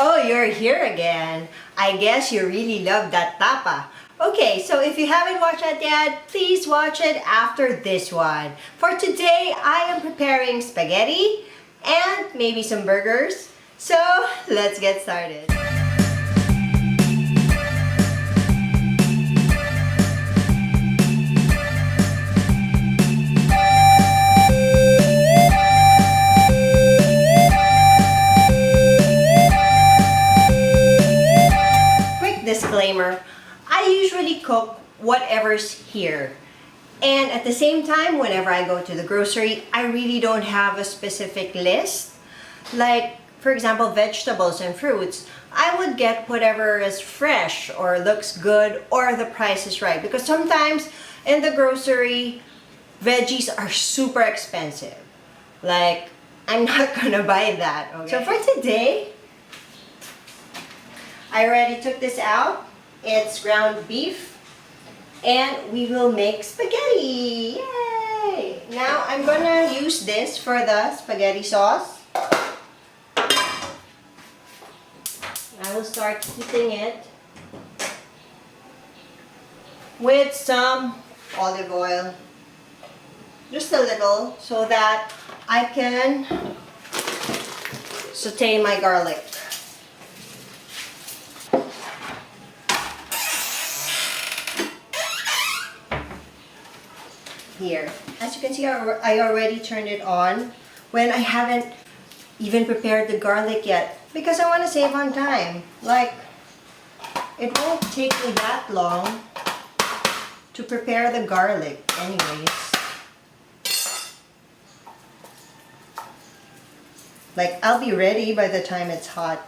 Oh, you're here again. I guess you really love that tapa. Okay, so if you haven't watched that yet, please watch it after this one. For today, I am preparing spaghetti and maybe some burgers. So, let's get started. Disclaimer, I usually cook whatever's here. And at the same time, whenever I go to the grocery, I really don't have a specific list. Like, for example, vegetables and fruits, I would get whatever is fresh or looks good or the price is right. Because sometimes in the grocery, veggies are super expensive. Like, I'm not gonna buy that. Okay? So for today, I already took this out. It's ground beef. And we will make spaghetti. Yay! Now I'm gonna use this for the spaghetti sauce. I will start heating it with some olive oil. Just a little so that I can saute my garlic. Here. As you can see, I already turned it on when I haven't even prepared the garlic yet because I want to save on time. Like, it won't take me that long to prepare the garlic anyways. Like, I'll be ready by the time it's hot.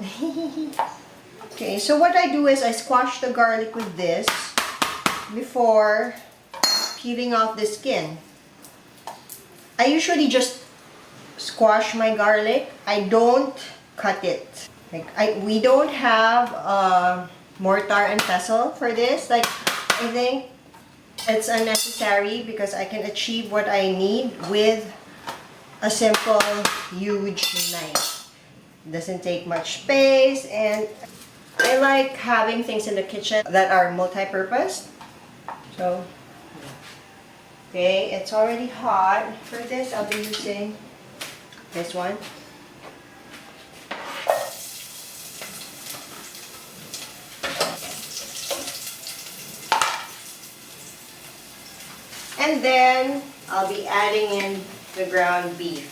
Okay, so what I do is I squash the garlic with this before peeling off the skin. I usually just squash my garlic. I don't cut it. Like we don't have a mortar and pestle for this. Like, I think it's unnecessary because I can achieve what I need with a simple, huge knife. It doesn't take much space, and I like having things in the kitchen that are multi-purpose. So, okay, it's already hot. For this, I'll be using this one. And then, I'll be adding in the ground beef.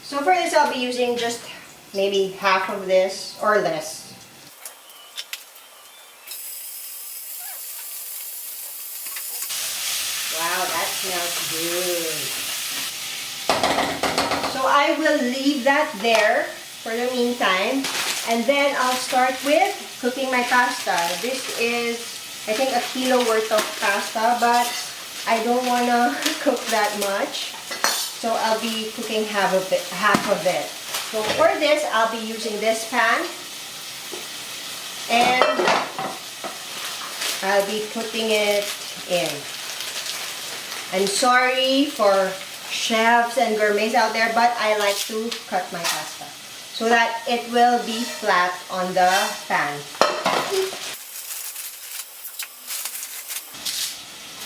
So for this, I'll be using just maybe half of this or less. Wow, that smells good. So I will leave that there for the meantime. And then I'll start with cooking my pasta. This is, I think, 1 kilo worth of pasta, but I don't want to cook that much. So I'll be cooking half of it. So for this, I'll be using this pan. And I'll be putting it in. I'm sorry for chefs and gourmets out there, but I like to cut my pasta so that it will be flat on the pan.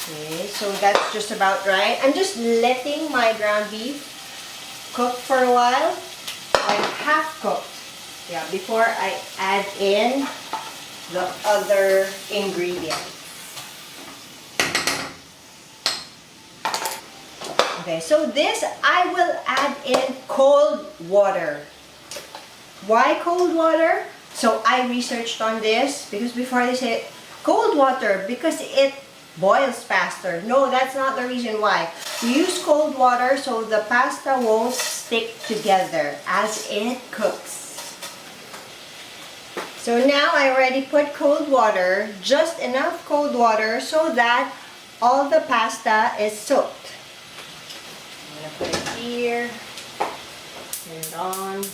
Okay, so that's just about right. I'm just letting my ground beef cook for a while, like half cooked. Yeah, before I add in the other ingredients. Okay, so this I will add in cold water. Why cold water? So I researched on this because before they say cold water because it boils faster. No, that's not the reason why. You use cold water so the pasta won't stick together as it cooks. So now I already put cold water, just enough cold water so that all the pasta is soaked. Put it here, turn it on.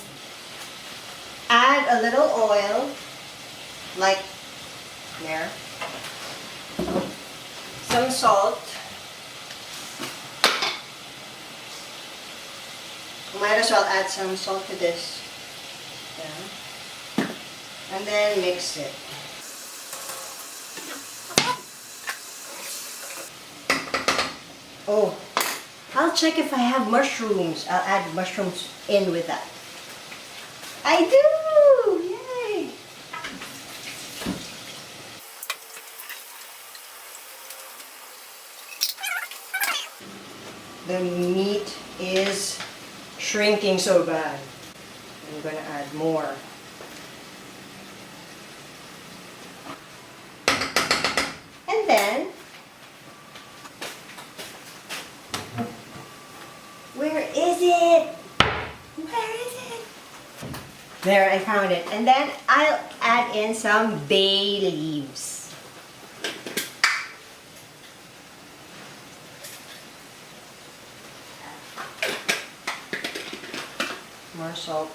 Add a little oil, like there. Some salt. Might as well add some salt to this. Yeah. And then mix it. Oh, I'll check if I have mushrooms. I'll add mushrooms in with that. I do! Yay! The meat is shrinking so bad. I'm gonna add more. And then, where is it? Where is it? There, I found it. And then I'll add in some bay leaves. More salt.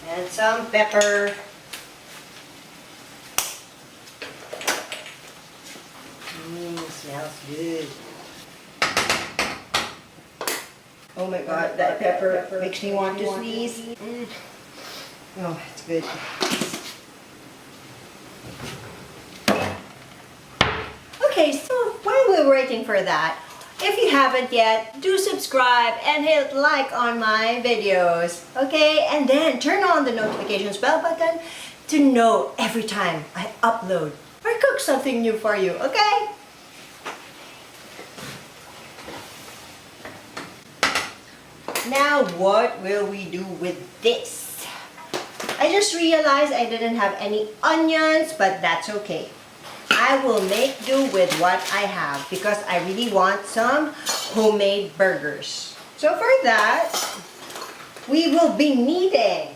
And some pepper. Smells good. Oh my god, that pepper makes me want to sneeze. Oh, it's good. Okay, so while we're waiting for that, if you haven't yet, do subscribe and hit like on my videos. Okay, and then turn on the notifications bell button to know every time I upload or cook something new for you. Okay? Now, what will we do with this? I just realized I didn't have any onions, but that's okay. I will make do with what I have because I really want some homemade burgers. So for that, we will be needing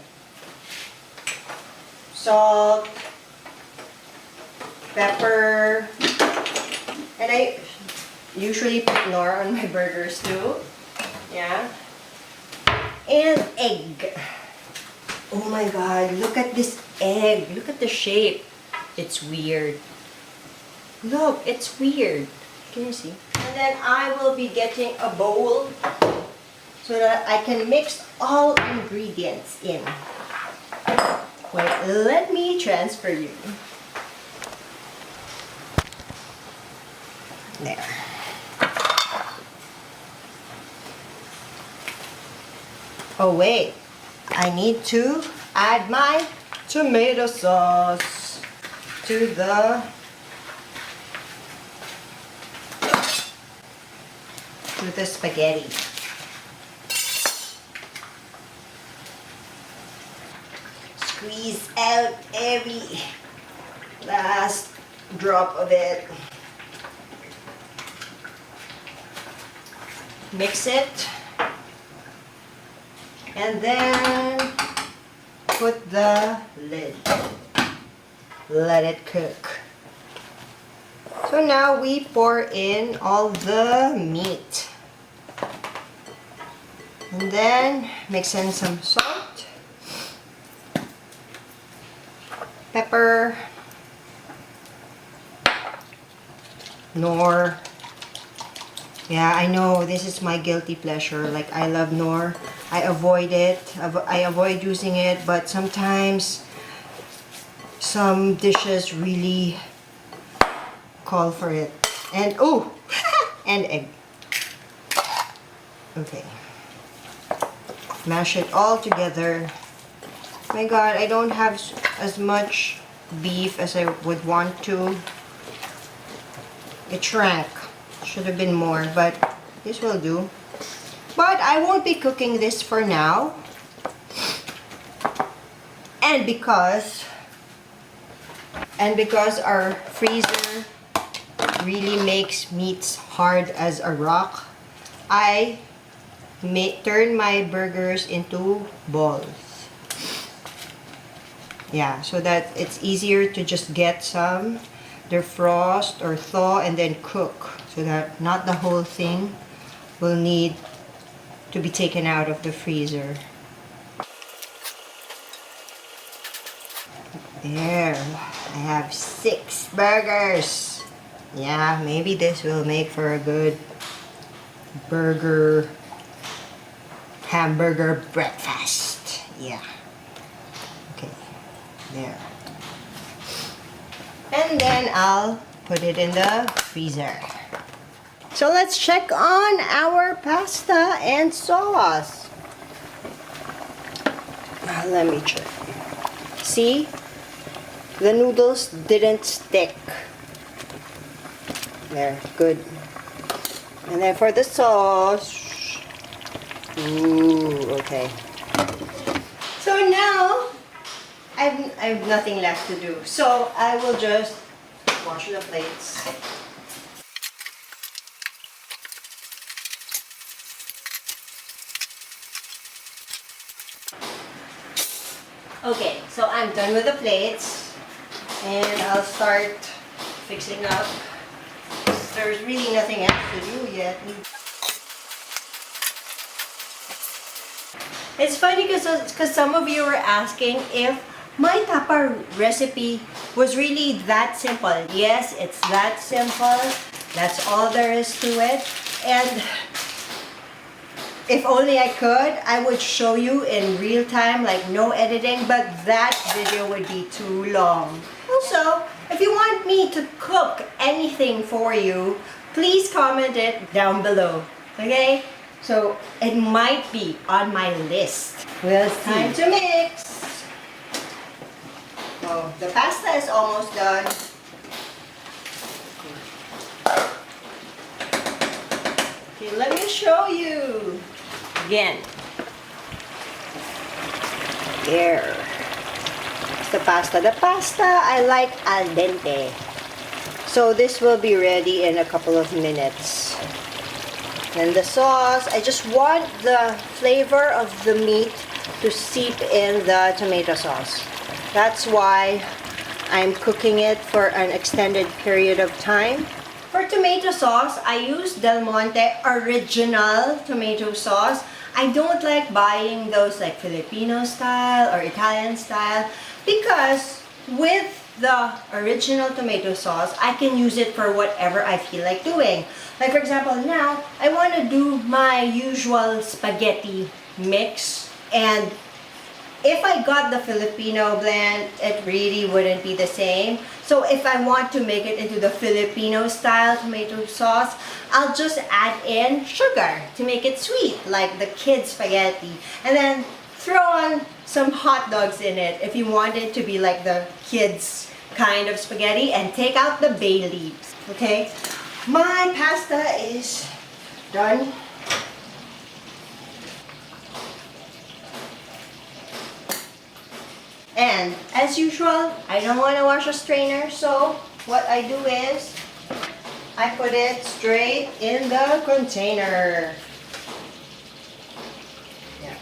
salt, pepper, and I usually put Nor on my burgers too. Yeah. And egg. Oh my god, look at this egg. Look at the shape. It's weird. Look, it's weird. Can you see? And then I will be getting a bowl so that I can mix all ingredients in. Wait, let me transfer you. There. Oh wait, I need to add my tomato sauce to the spaghetti. Squeeze out every last drop of it. Mix it. And then put the lid. Let it cook. So now we pour in all the meat. And then mix in some salt, pepper, Nor. Yeah, I know this is my guilty pleasure. Like, I love Nor. I avoid it. I avoid using it, but sometimes some dishes really call for it. And oh, and egg. Okay. Mash it all together. My god, I don't have as much beef as I would want to. It shrank. Should have been more, but this will do. But I won't be cooking this for now. And because our freezer really makes meats hard as a rock, I turn my burgers into balls. Yeah, so that it's easier to just get some, defrost or thaw, and then cook. So that not the whole thing will need to be taken out of the freezer. There, I have 6 burgers. Yeah, maybe this will make for a good hamburger breakfast. Yeah. There. And then I'll put it in the freezer. So let's check on our pasta and sauce. Let me check. See? The noodles didn't stick. There, good. And then for the sauce. Ooh, okay. So now, I have nothing left to do. So I will just wash the plates. Okay, so I'm done with the plates. And I'll start fixing up. There's really nothing else to do yet. It's funny because some of you were asking if my tapa recipe was really that simple. Yes, it's that simple. That's all there is to it. And if only I could, I would show you in real time, like no editing, but that video would be too long. Also, if you want me to cook anything for you, please comment it down below, okay? So, it might be on my list. Well, it's time to mix. Oh, the pasta is almost done. Okay, let me show you. Again. There. The pasta. The pasta I like al dente. So this will be ready in a couple of minutes. And the sauce, I just want the flavor of the meat to seep in the tomato sauce. That's why I'm cooking it for an extended period of time. For tomato sauce, I use Del Monte original tomato sauce. I don't like buying those like Filipino style or Italian style because with the original tomato sauce, I can use it for whatever I feel like doing. Like for example, now I want to do my usual spaghetti mix, and if I got the Filipino blend, it really wouldn't be the same. So if I want to make it into the Filipino style tomato sauce, I'll just add in sugar to make it sweet, like the kids spaghetti. And then throw on some hot dogs in it if you want it to be like the kids kind of spaghetti, and take out the bay leaves, okay? My pasta is done. And as usual, I don't want to wash a strainer, so what I do is I put it straight in the container. Yeah.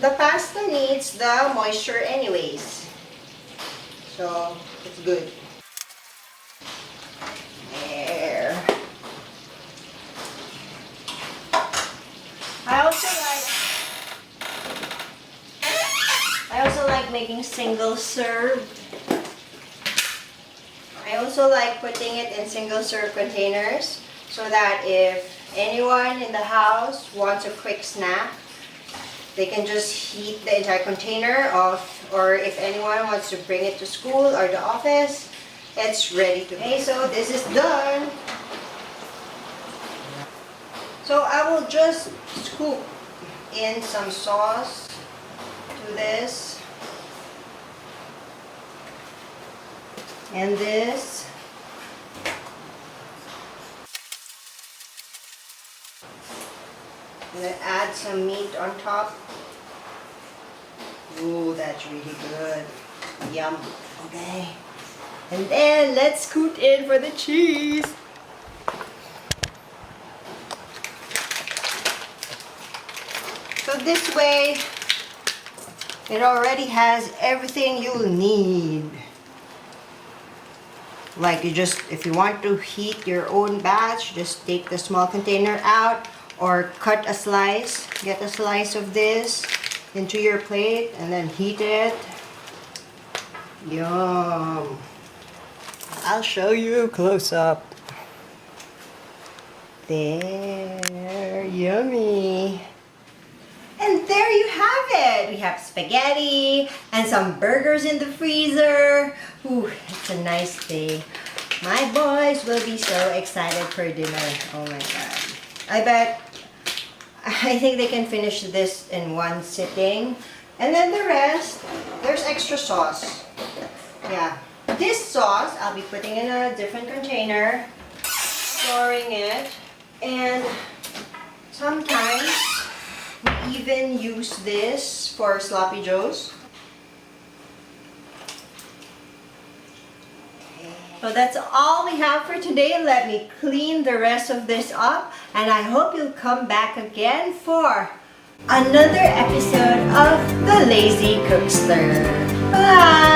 The pasta needs the moisture anyways, so it's good. There. I also like making single serve. I also like putting it in single serve containers so that if anyone in the house wants a quick snack, they can just heat the entire container off, or if anyone wants to bring it to school or the office, it's ready to go. Okay, so this is done. So I will just scoop in some sauce to this. And this. And then add some meat on top. Ooh, that's really good. Yum. Okay. And then let's scoot in for the cheese. So this way, it already has everything you'll need. Like you just, if you want to heat your own batch, just take the small container out or cut a slice, get a slice of this into your plate and then heat it. Yum. I'll show you close up. There, yummy. And there you have it. We have spaghetti and some burgers in the freezer. Ooh, it's a nice day. My boys will be so excited for dinner. Oh my god. I think they can finish this in one sitting. And then the rest, there's extra sauce. Yeah. This sauce, I'll be putting in a different container, storing it, and sometimes we even use this for sloppy joes. So that's all we have for today. Let me clean the rest of this up, and I hope you'll come back again for another episode of the Lazy Kookster. Bye!